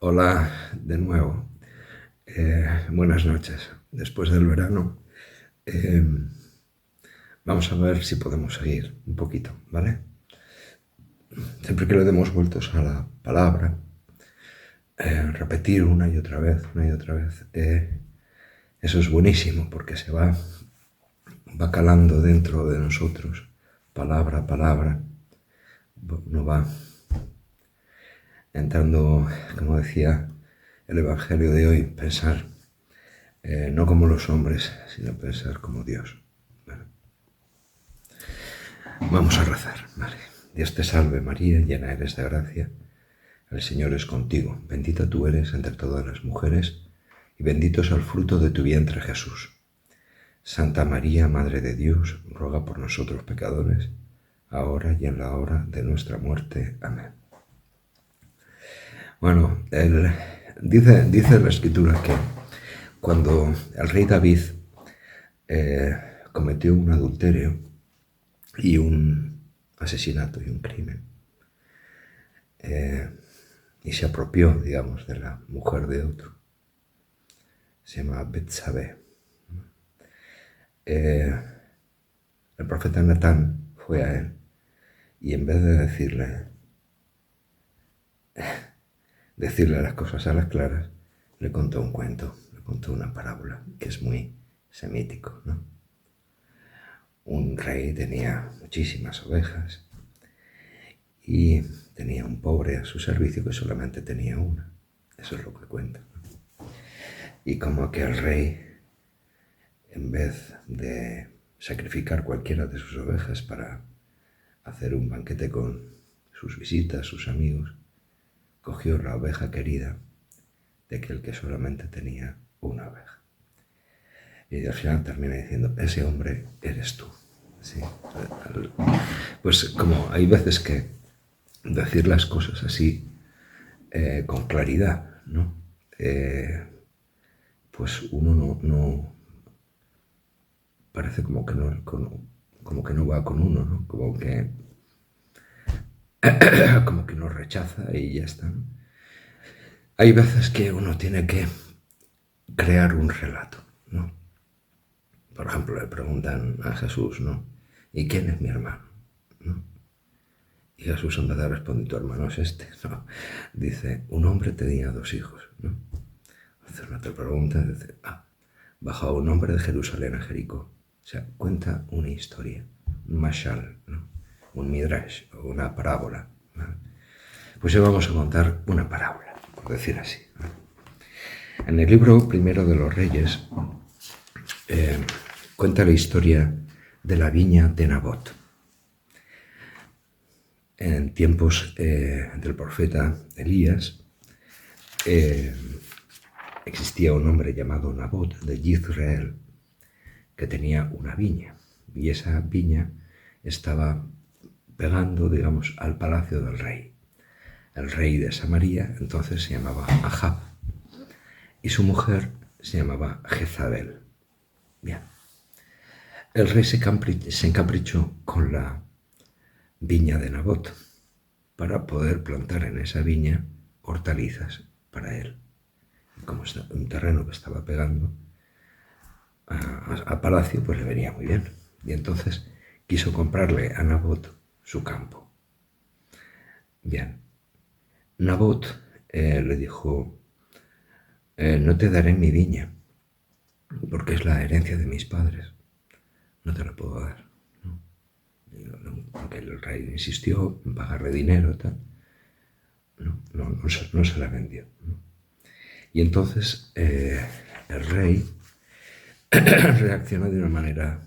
Hola de nuevo. Buenas noches. Después del verano, eh, vamos a ver si podemos seguir un poquito, ¿vale? Siempre que le demos vueltos a la palabra, repetir una y otra vez, eso es buenísimo porque va calando dentro de nosotros, palabra a palabra, no va entrando, como decía el Evangelio de hoy, pensar no como los hombres, sino pensar como Dios. ¿Vale? Vamos a rezar, ¿vale? Dios te salve María, llena eres de gracia, el Señor es contigo, bendita tú eres entre todas las mujeres, y bendito es el fruto de tu vientre Jesús. Santa María, Madre de Dios, ruega por nosotros pecadores, ahora y en la hora de nuestra muerte. Amén. Bueno, dice la Escritura que cuando el rey David cometió un adulterio y un asesinato y un crimen, y se apropió, digamos, de la mujer de otro, se llama Betsabé. El profeta Natán fue a él y en vez de decirle las cosas a las claras, le contó un cuento, le contó una parábola que es muy semítico, ¿no? Un rey tenía muchísimas ovejas y tenía un pobre a su servicio que solamente tenía una. Eso es lo que cuenta. Y como que el rey, en vez de sacrificar cualquiera de sus ovejas para hacer un banquete con sus visitas, sus amigos, cogió la oveja querida de aquel que solamente tenía una oveja. Y al final termina diciendo, ese hombre eres tú. ¿Sí? Pues como hay veces que decir las cosas así con claridad, ¿no? Pues uno no parece como que no va con uno, ¿no? Como que nos rechaza y ya está, ¿no? Hay veces que uno tiene que crear un relato, ¿no? Por ejemplo, le preguntan a Jesús, ¿no? ¿Y quién es mi hermano? ¿No? Y Jesús en vez de responder, tu hermano es este, ¿no? Dice, un hombre tenía dos hijos, ¿no? Hace una otra pregunta, dice, bajó un hombre de Jerusalén a Jericó. O sea, cuenta una historia, un mashal, ¿no? Un midrash o una parábola, ¿no? Pues hoy vamos a contar una parábola, por decir así, ¿no? En el libro primero de los Reyes cuenta la historia de la viña de Nabot. En tiempos del profeta Elías existía un hombre llamado Nabot de Yizreel que tenía una viña y esa viña estaba pegando, digamos, al palacio del rey. El rey de Samaria entonces se llamaba Ahab y su mujer se llamaba Jezabel. Bien. El rey se encaprichó con la viña de Nabot para poder plantar en esa viña hortalizas para él. Y como es un terreno que estaba pegando al palacio, pues le venía muy bien. Y entonces quiso comprarle a Nabot su campo. Bien. Nabot le dijo, no te daré mi viña, porque es la herencia de mis padres. No te la puedo dar. ¿No? Porque el rey insistió en pagarle dinero, tal. No se la vendió, ¿no? Y entonces el rey reacciona de una manera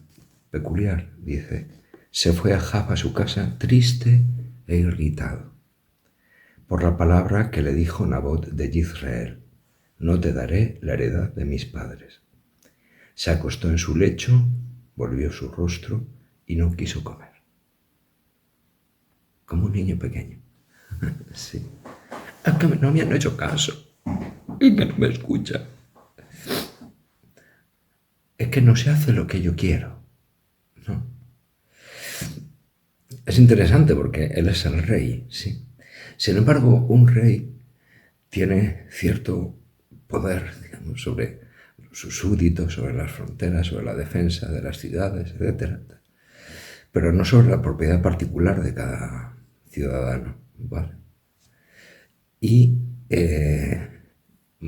peculiar. Dice, se fue Ahab a su casa triste e irritado por la palabra que le dijo Nabot de Yizreel, no te daré la heredad de mis padres. Se acostó en su lecho, volvió su rostro y no quiso comer. Como un niño pequeño. Sí. Es que no me han hecho caso. Es que no me escucha. Es que no se hace lo que yo quiero. ¿No? Es interesante porque él es el rey, ¿sí? Sin embargo, un rey tiene cierto poder, digamos, sobre sus súbditos, sobre las fronteras, sobre la defensa de las ciudades, etc. Pero no sobre la propiedad particular de cada ciudadano, ¿vale? Y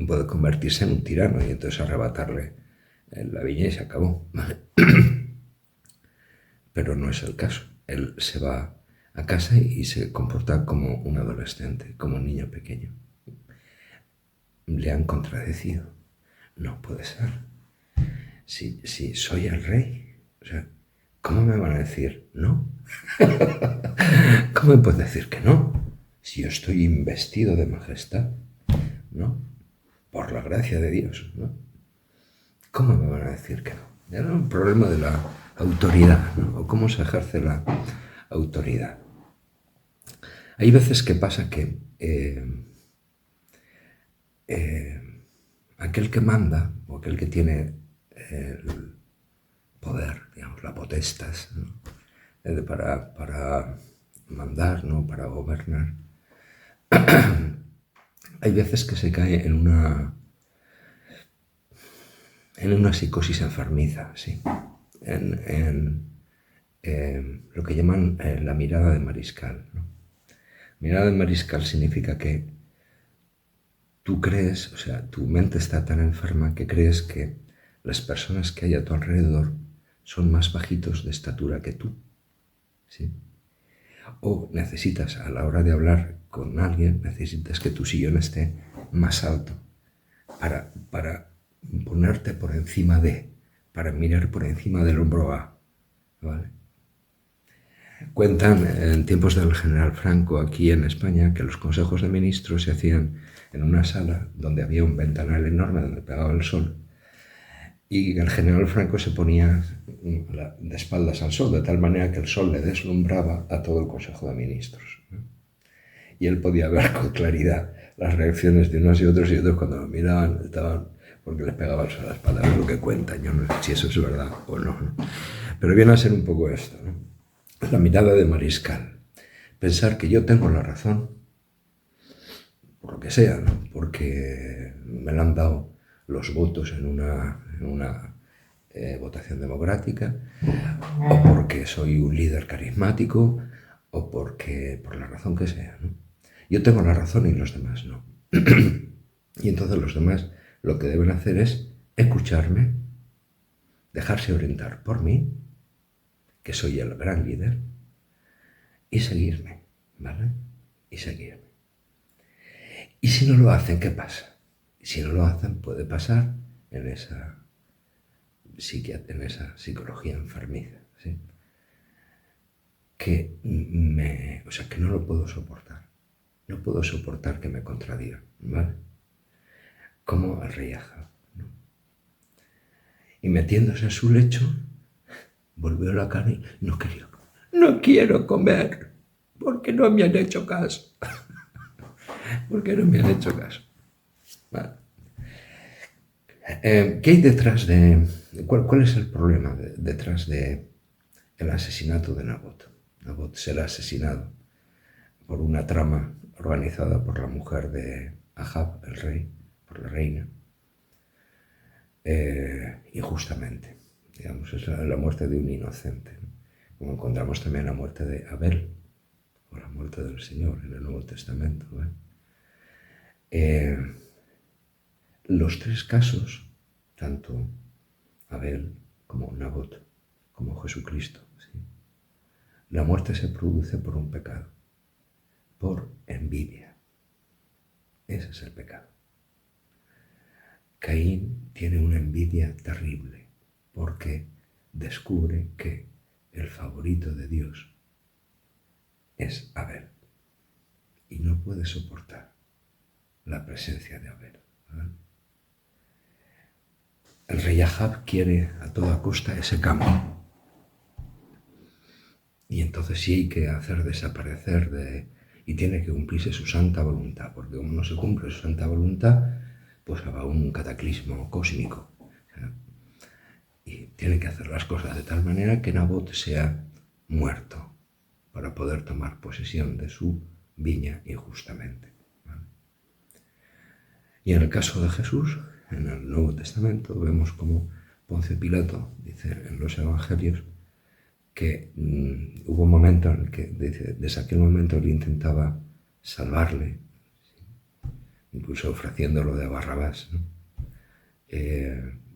puede convertirse en un tirano y entonces arrebatarle la viña y se acabó, ¿vale? Pero no es el caso. Él se va a casa y se comporta como un adolescente, como un niño pequeño. Le han contradecido. No puede ser. Si soy el rey, o sea, ¿cómo me van a decir no? ¿Cómo me pueden decir que no? Si yo estoy investido de majestad, ¿no? Por la gracia de Dios, ¿no? ¿Cómo me van a decir que no? Era un problema de la autoridad, ¿no? O cómo se ejerce la autoridad. Hay veces que pasa que aquel que manda, o aquel que tiene el poder, digamos, la potestas, ¿no? Para mandar, ¿no? Para gobernar, hay veces que se cae en una psicosis enfermiza, ¿sí? En lo que llaman la mirada de mariscal, ¿no? Mirada de mariscal significa que tú crees, o sea, tu mente está tan enferma que crees que las personas que hay a tu alrededor son más bajitos de estatura que tú, ¿sí? O necesitas, a la hora de hablar con alguien, necesitas que tu sillón esté más alto para ponerte por encima para mirar por encima del hombro A, ¿vale? Cuentan en tiempos del general Franco aquí en España que los consejos de ministros se hacían en una sala donde había un ventanal enorme donde pegaba el sol y el general Franco se ponía de espaldas al sol de tal manera que el sol le deslumbraba a todo el consejo de ministros, ¿no? Y él podía ver con claridad las reacciones de unos y otros cuando lo miraban estaban porque les pegaba el sol a la espalda. Es lo que cuentan, yo no sé si eso es verdad o no, ¿no? Pero viene a ser un poco esto, ¿no? La mirada de mariscal. Pensar que yo tengo la razón, por lo que sea, ¿no? Porque me la han dado los votos en una votación democrática, o porque soy un líder carismático, o por la razón que sea, ¿no? Yo tengo la razón y los demás no. Y entonces los demás lo que deben hacer es escucharme, dejarse orientar por mí, que soy el gran líder, y seguirme, ¿vale? Y seguirme. Y si no lo hacen, ¿qué pasa? Si no lo hacen, puede pasar en esa psicología enfermiza, ¿sí? Que no lo puedo soportar. No puedo soportar que me contradigan, ¿vale? Como el rey Ahab, ¿no? Y metiéndose en su lecho, volvió la cara y no quiero comer, porque no me han hecho caso. Porque no me han hecho caso. Vale. ¿Qué hay detrás de... ¿Cuál es el problema detrás del asesinato de Nabot? Nabot será asesinado por una trama organizada por la mujer de Ahab, el rey, por la reina, injustamente. Digamos, es la muerte de un inocente, ¿no? Como encontramos también la muerte de Abel, o la muerte del Señor en el Nuevo Testamento, ¿eh? Los tres casos, tanto Abel como Nabot, como Jesucristo, ¿sí? La muerte se produce por un pecado, por envidia. Ese es el pecado. Caín tiene una envidia terrible porque descubre que el favorito de Dios es Abel y no puede soportar la presencia de Abel, ¿verdad? El rey Ahab quiere a toda costa ese cambio. Y entonces sí hay que hacer desaparecer y tiene que cumplirse su santa voluntad, porque como no se cumple su santa voluntad, pues va un cataclismo cósmico. Y tiene que hacer las cosas de tal manera que Nabot sea muerto para poder tomar posesión de su viña injustamente, ¿vale? Y en el caso de Jesús, en el Nuevo Testamento, vemos como Poncio Pilato dice en los Evangelios que hubo un momento en el que, desde aquel momento, él intentaba salvarle, incluso ofreciéndolo de Barrabás, ¿no?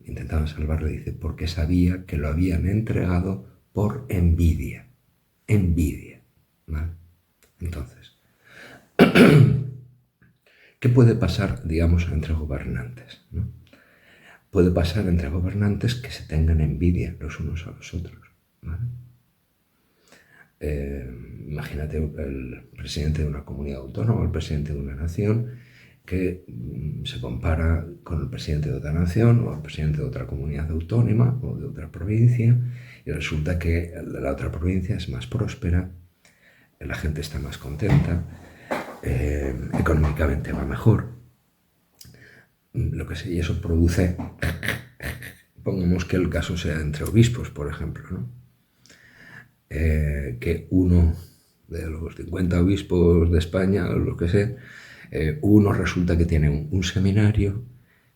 Intentaban salvarle, dice, porque sabía que lo habían entregado por envidia. Envidia, ¿vale? Entonces, ¿qué puede pasar, digamos, entre gobernantes, ¿no? Puede pasar entre gobernantes que se tengan envidia los unos a los otros, ¿vale? Imagínate el presidente de una comunidad autónoma, el presidente de una nación, que se compara con el presidente de otra nación o el presidente de otra comunidad autónoma o de otra provincia, y resulta que la otra provincia es más próspera, la gente está más contenta, económicamente va mejor, lo que sé, y eso produce, pongamos que el caso sea entre obispos, por ejemplo, ¿no? Que uno de los 50 obispos de España, o lo que sea, uno resulta que tiene un seminario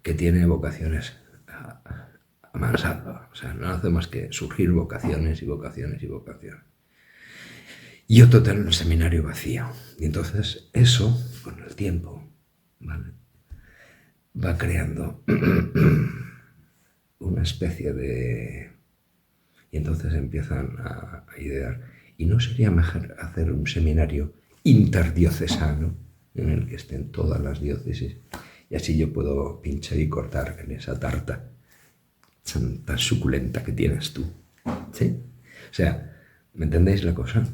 que tiene vocaciones a mansalva, o sea, no hace más que surgir vocaciones y vocaciones y vocaciones. Y otro tiene un seminario vacío. Y entonces eso, con el tiempo, ¿vale?, va creando una especie de... Y entonces empiezan a idear, ¿y no sería mejor hacer un seminario interdiocesano en el que estén todas las diócesis? Y así yo puedo pinchar y cortar en esa tarta tan suculenta que tienes tú, ¿sí? O sea, ¿me entendéis la cosa?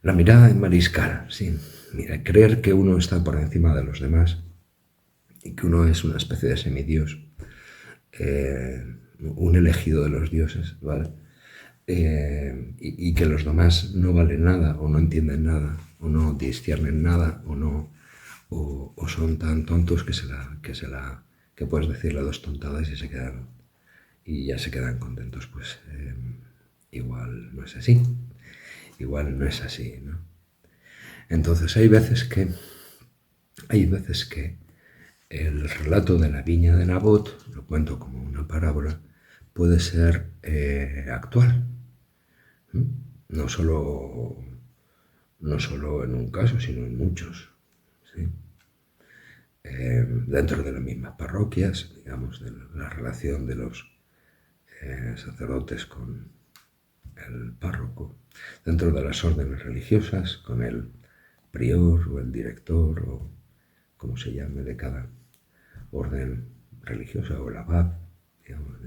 La mirada en mariscal, sí. Mira, creer que uno está por encima de los demás y que uno es una especie de semidios, un elegido de los dioses, ¿vale? Y que los demás no valen nada, o no entienden nada, o no disciernen nada, o son tan tontos que puedes decirle dos tontadas y ya se quedan contentos. Pues igual no es así. Igual no es así, ¿no? Entonces hay veces que el relato de la viña de Nabot, lo cuento como una parábola, puede ser actual. No solo en un caso, sino en muchos, ¿sí? Dentro de las mismas parroquias, digamos, de la relación de los sacerdotes con el párroco, dentro de las órdenes religiosas, con el prior o el director o como se llame de cada orden religiosa, o el abad, digamos,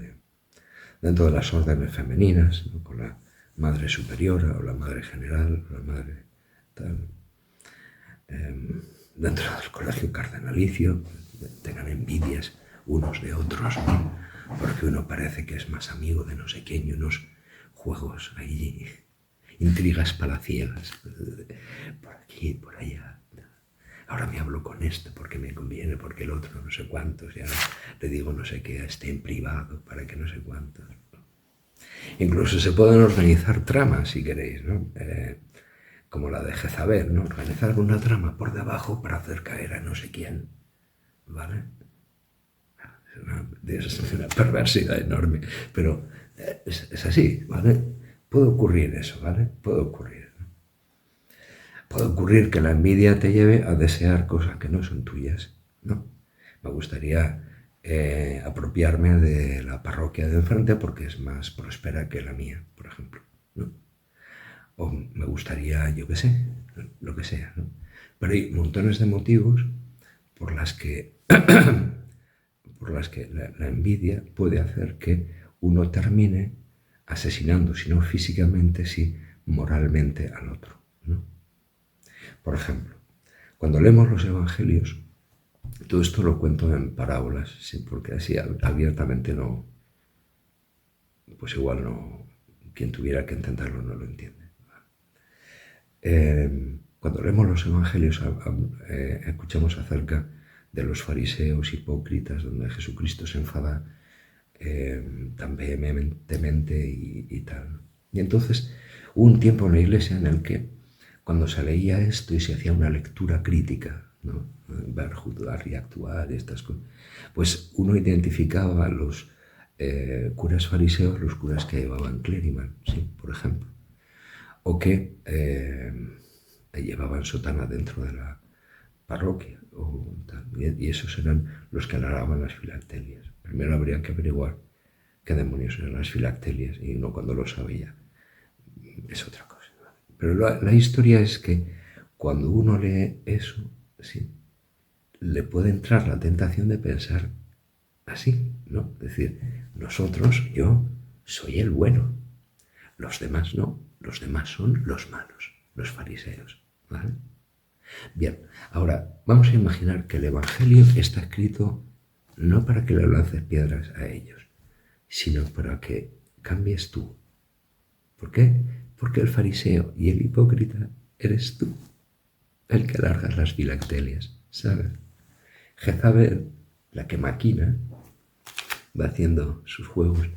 dentro de las órdenes femeninas, ¿no?, con la madre superiora o la madre general o la madre tal, dentro del colegio cardenalicio, tengan envidias unos de otros, ¿no?, porque uno parece que es más amigo de no sé quién, y unos juegos ahí, intrigas palaciegas, por aquí, por allá. Ahora me hablo con este porque me conviene, porque el otro no sé cuántos, ya le digo no sé qué, esté en privado para que no sé cuántos. Incluso se pueden organizar tramas, si queréis, ¿no? Como la de Jezabel, ¿no? Organizar una trama por debajo para hacer caer a no sé quién, ¿vale? Es una perversidad enorme, pero es así, ¿vale? Puede ocurrir eso, ¿vale? Puede ocurrir, ¿no? Puede ocurrir que la envidia te lleve a desear cosas que no son tuyas, ¿no? Me gustaría apropiarme de la parroquia de enfrente porque es más próspera que la mía, por ejemplo, ¿no? O me gustaría, yo qué sé, lo que sea, ¿no? Pero hay montones de motivos por las que la envidia puede hacer que uno termine asesinando, si no físicamente, sí moralmente al otro, ¿no? Por ejemplo, cuando leemos los evangelios, todo esto lo cuento en parábolas, sí, porque así abiertamente no, pues igual no, quien tuviera que entenderlo no lo entiende. Cuando leemos los evangelios escuchamos acerca de los fariseos hipócritas, donde Jesucristo se enfada tan vehementemente y tal. Y entonces hubo un tiempo en la iglesia en el que, cuando se leía esto y se hacía una lectura crítica ¿no? Ver, juzgar y actuar y estas cosas. Pues uno identificaba a los curas fariseos, los curas que llevaban clériman, ¿sí? Por ejemplo, o que llevaban sotana dentro de la parroquia, o tal. Y esos eran los que alargaban las filactelias. Primero habría que averiguar qué demonios eran las filactelias, y uno cuando lo sabía es otra cosa. Pero la historia es que cuando uno lee eso, sí, le puede entrar la tentación de pensar así, ¿no? Es decir, nosotros, yo soy el bueno, los demás no, los demás son los malos, los fariseos, ¿vale? Bien, ahora vamos a imaginar que el Evangelio está escrito no para que le lances piedras a ellos, sino para que cambies tú. ¿Por qué? Porque el fariseo y el hipócrita eres tú, el que alargas las filactelias, ¿sabes? Jezabel, la que maquina, va haciendo sus juegos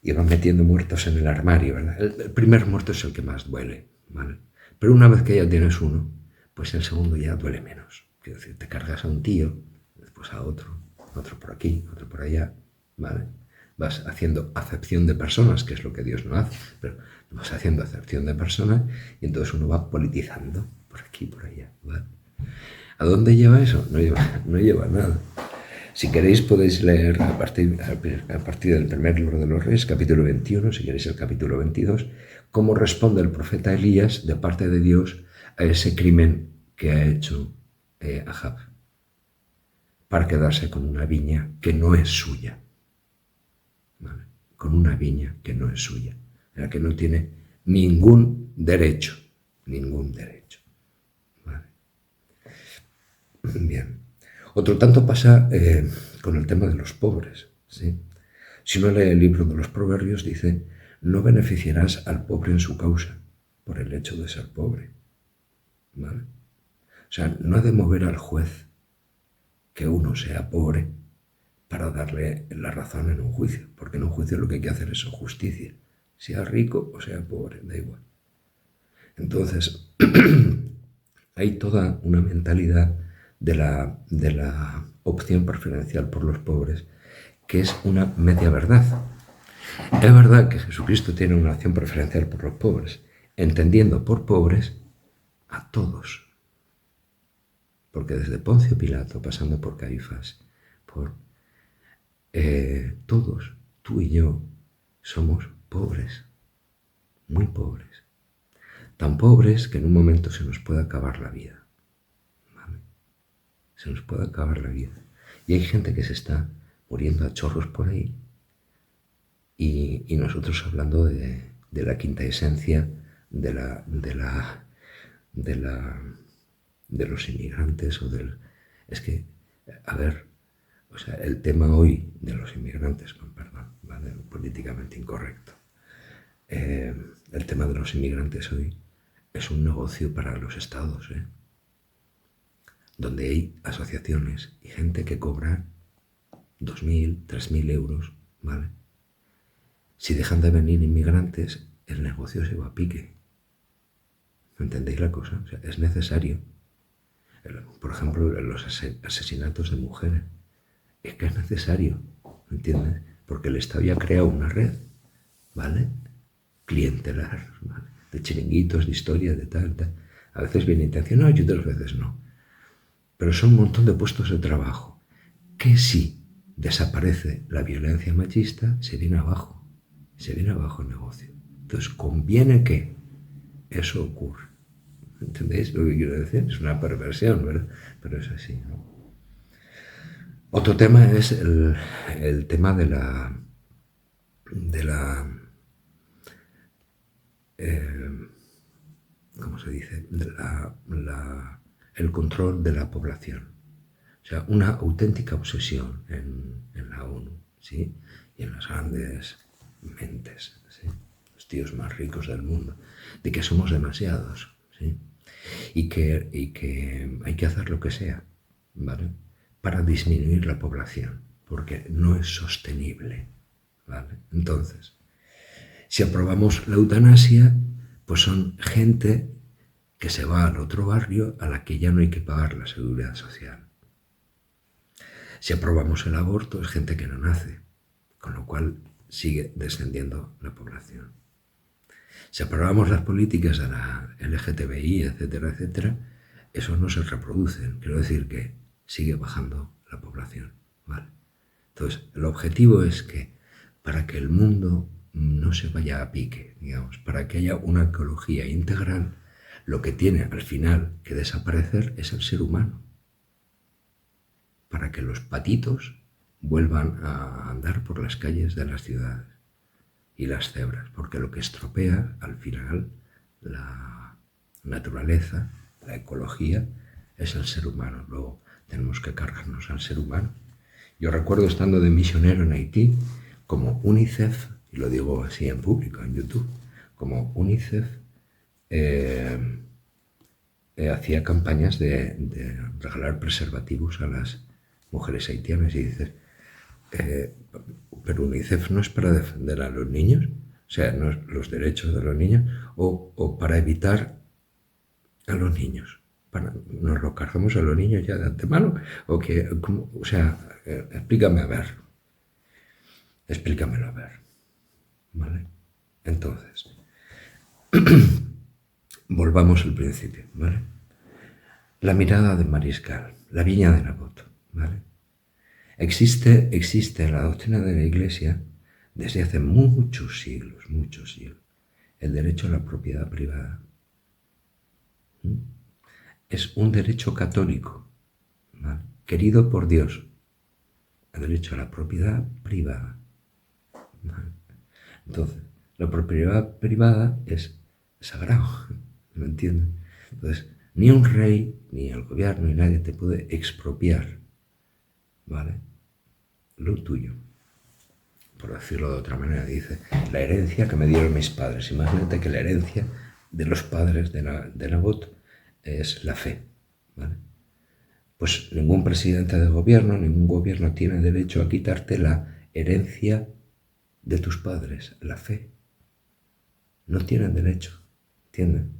y va metiendo muertos en el armario, ¿verdad? El primer muerto es el que más duele, ¿vale? Pero una vez que ya tienes uno, pues el segundo ya duele menos. Quiero decir, te cargas a un tío, después a otro por aquí, otro por allá, ¿vale? Vas haciendo acepción de personas, que es lo que Dios no hace, pero vas haciendo acepción de personas y entonces uno va politizando por aquí, por allá, ¿vale? ¿A dónde lleva eso? No lleva nada. Si queréis podéis leer a partir del primer libro de los Reyes, capítulo 21, si queréis el capítulo 22, cómo responde el profeta Elías de parte de Dios a ese crimen que ha hecho Ahab, para quedarse con una viña que no es suya, ¿vale? Con una viña que no es suya, en la que no tiene ningún derecho, ¿vale? Bien. Otro tanto pasa con el tema de los pobres, ¿sí? Si uno lee el libro de los Proverbios, dice, no beneficiarás al pobre en su causa, por el hecho de ser pobre, ¿vale? O sea, no ha de mover al juez que uno sea pobre para darle la razón en un juicio, porque en un juicio lo que hay que hacer es justicia, sea rico o sea pobre, da igual. Entonces, hay toda una mentalidad de la opción preferencial por los pobres, que es una media verdad. Es verdad que Jesucristo tiene una opción preferencial por los pobres, entendiendo por pobres a todos. Porque desde Poncio Pilato, pasando por Caifás, por todos, tú y yo, somos pobres, muy pobres. Tan pobres que en un momento se nos puede acabar la vida. ¿Vale? Se nos puede acabar la vida. Y hay gente que se está muriendo a chorros por ahí. Y nosotros hablando de la quinta esencia de los inmigrantes o del... Es que, a ver, o sea, el tema hoy de los inmigrantes, con perdón, ¿vale? Políticamente incorrecto. El tema de los inmigrantes hoy es un negocio para los estados, donde hay asociaciones y gente que cobra 2.000, 3.000 euros, ¿vale? Si dejan de venir inmigrantes, el negocio se va a pique. ¿Entendéis la cosa? O sea, es necesario. Por ejemplo, los asesinatos de mujeres. Es que es necesario, ¿entiendes? Porque el Estado ya ha creado una red, ¿vale? Clientelar, ¿vale? De chiringuitos, de historia, de tal. A veces bien intencionado y otras veces no. Pero son un montón de puestos de trabajo que si desaparece la violencia machista, se viene abajo el negocio. Entonces conviene que eso ocurra. ¿Entendéis lo que quiero decir? Es una perversión, ¿verdad? Pero es así, ¿no? Otro tema es el tema de la ¿cómo se dice? El control de la población. O sea, una auténtica obsesión en la ONU, ¿sí? Y en las grandes mentes, ¿sí? Los tíos más ricos del mundo, de que somos demasiados, ¿sí? Y que hay que hacer lo que sea, ¿vale? Para disminuir la población, porque no es sostenible, ¿vale? Entonces, si aprobamos la eutanasia, pues son gente que se va al otro barrio a la que ya no hay que pagar la seguridad social. Si aprobamos el aborto es gente que no nace, con lo cual sigue descendiendo la población. Si aprobamos las políticas de la LGTBI, etcétera, etcétera, esos no se reproducen. Quiero decir que sigue bajando la población, ¿vale? Entonces, el objetivo es que para que el mundo no se vaya a pique, digamos, para que haya una ecología integral, lo que tiene al final que desaparecer es el ser humano. Para que los patitos vuelvan a andar por las calles de las ciudades y las cebras, porque lo que estropea al final la naturaleza, la ecología, es el ser humano. Luego tenemos que cargarnos al ser humano. Yo recuerdo estando de misionero en Haití, como UNICEF, y lo digo así en público, en YouTube, como UNICEF hacía campañas de regalar preservativos a las mujeres haitianas y dices, pero UNICEF no es para defender a los niños, o sea, no es los derechos de los niños, o para evitar a los niños. ¿Nos lo cargamos a los niños ya de antemano? O sea, explícame a ver. Explícamelo a ver. ¿Vale? Entonces, volvamos al principio, ¿vale? La mirada de Mariscal, la viña de Nabot, ¿vale? Existe en la doctrina de la Iglesia desde hace muchos siglos, el derecho a la propiedad privada. Es un derecho católico, ¿vale? Querido por Dios, el derecho a la propiedad privada, ¿vale? Entonces, la propiedad privada es sagrado, ¿me entienden? Entonces, ni un rey, ni el gobierno, ni nadie te puede expropiar, ¿vale? Lo tuyo. Por decirlo de otra manera, dice, la herencia que me dieron mis padres. Imagínate que la herencia de los padres de Nabot es la fe, ¿vale? Pues ningún presidente de gobierno, ningún gobierno tiene derecho a quitarte la herencia de tus padres, la fe. No tienen derecho, ¿entienden?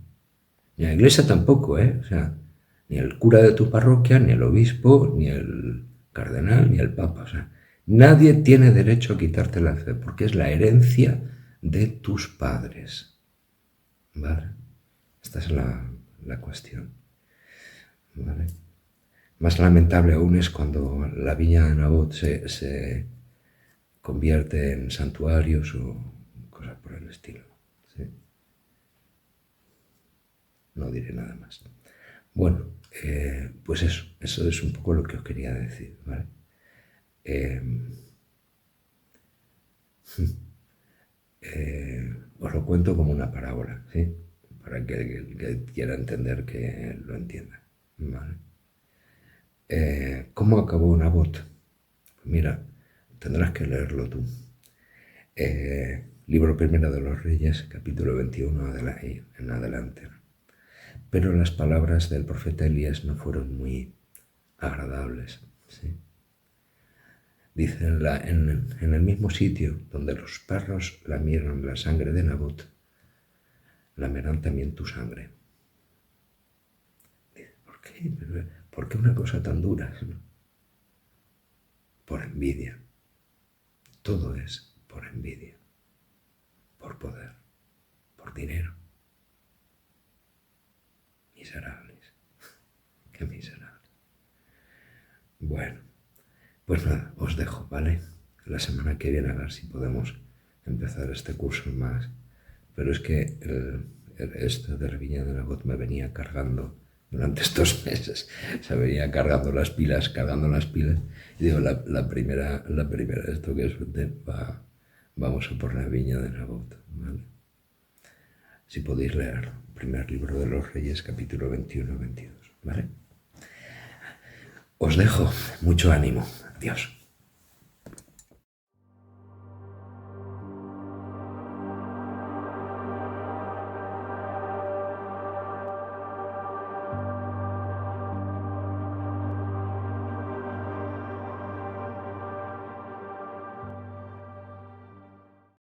Ni la iglesia tampoco, O sea, ni el cura de tu parroquia, ni el obispo, ni el cardenal, ni el papa, o sea, nadie tiene derecho a quitarte la fe, porque es la herencia de tus padres, ¿vale? Esta es la cuestión, ¿vale? Más lamentable aún es cuando la viña de Nabot se convierte en santuarios o cosas por el estilo, ¿sí? No diré nada más. Bueno, pues eso es un poco lo que os quería decir, ¿vale? Os lo cuento como una parábola, ¿sí? Para que el que quiera entender que lo entienda, ¿vale? ¿Cómo acabó Nabot? Pues mira, tendrás que leerlo tú. Libro primero de los Reyes, capítulo 21 en adelante. Pero las palabras del profeta Elías no fueron muy agradables, ¿sí? Dice, en el mismo sitio donde los perros lamieron la sangre de Nabot, lamerán también tu sangre. Dice, ¿por qué? ¿Por qué una cosa tan dura? Por envidia. Todo es por envidia, por poder, por dinero. Miserables. Qué miserables. Bueno, pues nada, os dejo, ¿vale? La semana que viene a ver si podemos empezar este curso más. Pero es que esto de la viña de Nabot me venía cargando durante estos meses. Se venía cargando las pilas. Y digo, la primera esto que suelte, vamos a por la viña de Nabot, ¿vale? Si podéis leer, primer libro de los Reyes, capítulo 21-22, ¿vale? Os dejo, mucho ánimo. Adiós.